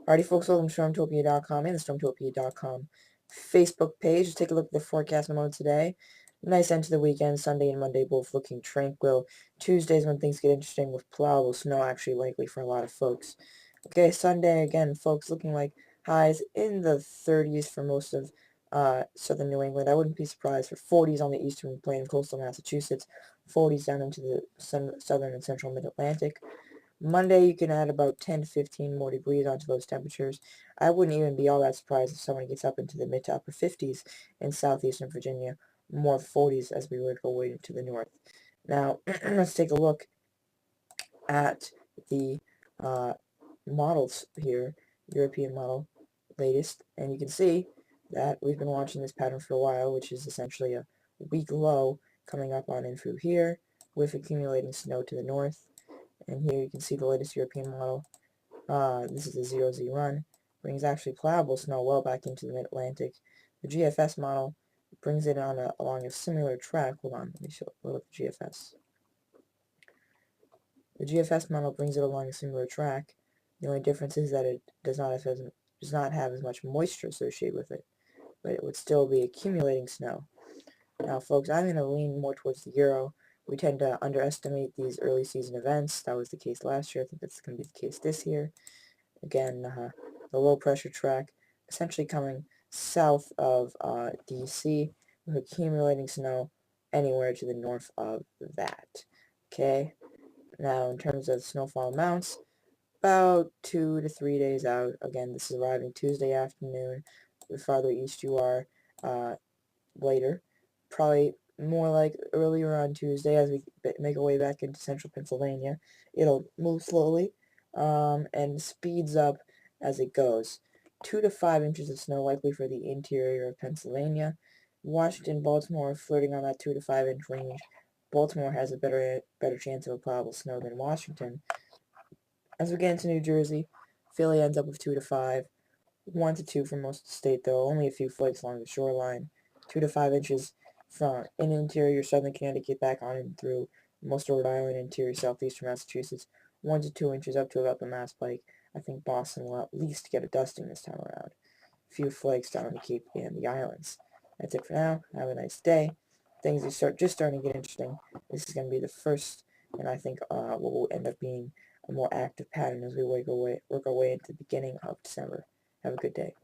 Alrighty, folks, welcome to Stormtopia.com and the Stormtopia.com Facebook page. Let's take a look at the forecast memo today. Nice end to the weekend. Sunday and Monday both looking tranquil. Tuesday's when things get interesting with plowable snow actually likely for a lot of folks. Okay, Sunday again, folks, looking like highs in the 30s for most of southern New England. I wouldn't be surprised for 40s on the eastern plain of coastal Massachusetts, 40s down into the southern and central mid-Atlantic. Monday, you can add about 10 to 15 more degrees onto those temperatures. I wouldn't even be all that surprised if someone gets up into the mid to upper 50s in southeastern Virginia, more 40s as we work our way into the north. Now, let's take a look at the models here, European model latest, and you can see that we've been watching this pattern for a while, which is essentially a weak low coming up on in through here with accumulating snow to the north. And here you can see the latest European model. This is the 0Z run. Brings actually plowable snow well back into the mid-Atlantic. The GFS model brings it on along a similar track. Hold on, let me show a little the GFS. The GFS model brings it along a similar track. The only difference is that it does not have as much moisture associated with it, but it would still be accumulating snow. Now, folks, I'm going to lean more towards the Euro. We tend to underestimate these early season events. That was the case last year. I think that's going to be the case this year. Again, the low pressure track essentially coming south of DC with accumulating snow anywhere to the north of that. Okay, now in terms of snowfall amounts, about 2 to 3 days out. Again, this is arriving Tuesday afternoon. The farther east you are, later. Probably more like earlier on Tuesday as we make our way back into central Pennsylvania. It'll move slowly and speeds up as it goes. 2 to 5 inches of snow likely for the interior of Pennsylvania. Washington, Baltimore flirting on that 2 to 5 inch range. Baltimore has a better chance of a plowable snow than Washington. As we get into New Jersey, Philly ends up with 2 to 5. 1 to 2 for most of the state, though. Only a few flakes along the shoreline. 2 to 5 inches from interior southern Connecticut back on and through most of Rhode Island, interior southeastern Massachusetts. 1 to 2 inches up to about the Mass Pike. I think Boston will at least get a dusting this time around. A few flakes down on the Cape and the islands. That's it for now. Have a nice day. Things are just starting to get interesting. This is going to be the first, and I think what will end up being a more active pattern as we work our way into the beginning of December. Have a good day.